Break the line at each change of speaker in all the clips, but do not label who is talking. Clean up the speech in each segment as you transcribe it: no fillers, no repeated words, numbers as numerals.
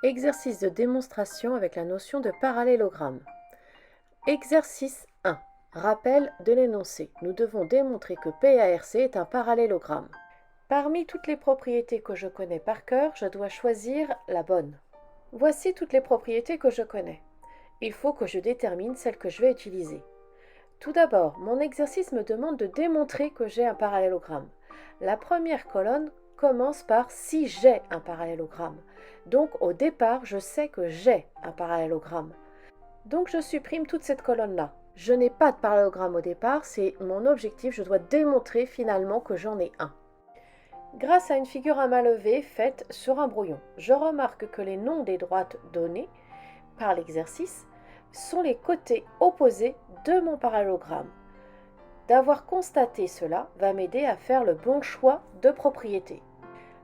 Exercice de démonstration avec la notion de parallélogramme. Exercice 1. Rappel de l'énoncé. Nous devons démontrer que PARC est un parallélogramme. Parmi toutes les propriétés que je connais par cœur, je dois choisir la bonne. Voici toutes les propriétés que je connais. Il faut que je détermine celle que je vais utiliser. Tout d'abord, mon exercice me demande de démontrer que j'ai un parallélogramme. La première colonne commence par si j'ai un parallélogramme. Donc au départ, je sais que j'ai un parallélogramme. Donc je supprime toute cette colonne-là. Je n'ai pas de parallélogramme au départ, c'est mon objectif, je dois démontrer finalement que j'en ai un. Grâce à une figure à main levée faite sur un brouillon, je remarque que les noms des droites données par l'exercice sont les côtés opposés de mon parallélogramme. D'avoir constaté cela va m'aider à faire le bon choix de propriété.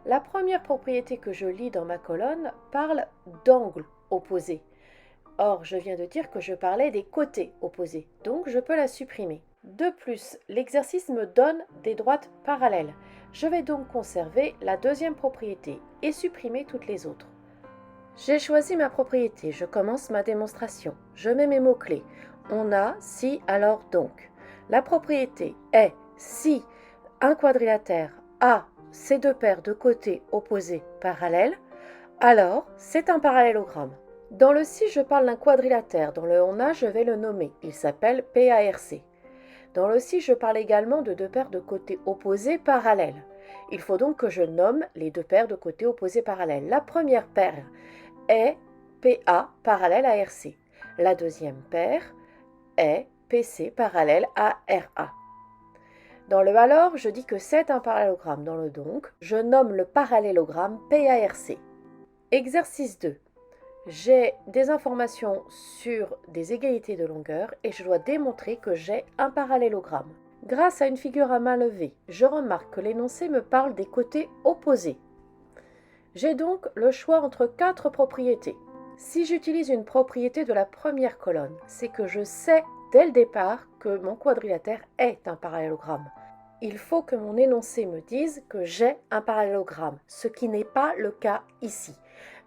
La première propriété que je lis dans ma colonne parle d'angle opposé. Or, je viens de dire que je parlais des côtés opposés, donc je peux la supprimer. De plus, l'exercice me donne des droites parallèles. Je vais donc conserver la deuxième propriété et supprimer toutes les autres. J'ai choisi ma propriété, je commence ma démonstration. Je mets mes mots-clés. On a, si, alors, donc. La propriété est si un quadrilatère a ces deux paires de côtés opposés parallèles, alors c'est un parallélogramme. Dans le si, je parle d'un quadrilatère. Dans le on a, je vais le nommer. Il s'appelle PARC. Dans le si, je parle également de deux paires de côtés opposés parallèles. Il faut donc que je nomme les deux paires de côtés opposés parallèles. La première paire est PA parallèle à RC. La deuxième paire est PC parallèle à RA. Dans le alors, je dis que c'est un parallélogramme. Dans le donc, je nomme le parallélogramme PARC. Exercice 2. J'ai des informations sur des égalités de longueur et je dois démontrer que j'ai un parallélogramme. Grâce à une figure à main levée, je remarque que l'énoncé me parle des côtés opposés. J'ai donc le choix entre 4 propriétés. Si j'utilise une propriété de la première colonne, c'est que je sais dès le départ que mon quadrilatère est un parallélogramme. Il faut que mon énoncé me dise que j'ai un parallélogramme, ce qui n'est pas le cas ici.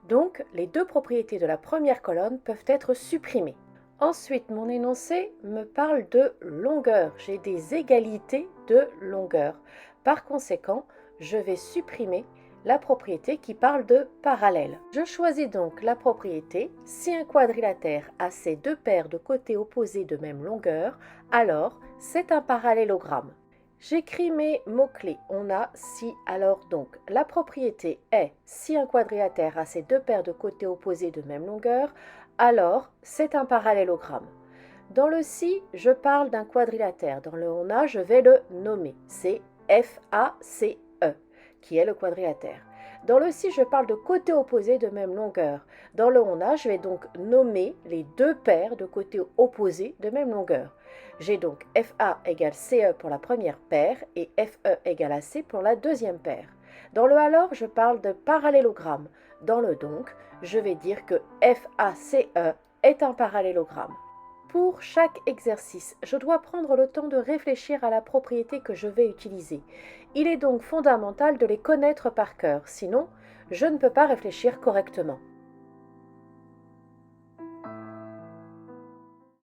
Donc, les deux propriétés de la première colonne peuvent être supprimées. Ensuite, mon énoncé me parle de longueur. J'ai des égalités de longueur. Par conséquent, je vais supprimer la propriété qui parle de parallèle. Je choisis donc la propriété si un quadrilatère a ses deux paires de côtés opposés de même longueur, alors c'est un parallélogramme. J'écris mes mots-clés. On a si, alors, donc. La propriété est si un quadrilatère a ses deux paires de côtés opposés de même longueur, alors c'est un parallélogramme. Dans le si, je parle d'un quadrilatère. Dans le on a, je vais le nommer. C'est FACE, qui est le quadrilatère. Dans le si, je parle de côtés opposés de même longueur. Dans le on a, je vais donc nommer les deux paires de côtés opposés de même longueur. J'ai donc FA égale CE pour la première paire et FE égale AC pour la deuxième paire. Dans le alors, je parle de parallélogramme. Dans le donc, je vais dire que FACE est un parallélogramme. Pour chaque exercice, je dois prendre le temps de réfléchir à la propriété que je vais utiliser. Il est donc fondamental de les connaître par cœur, sinon je ne peux pas réfléchir correctement.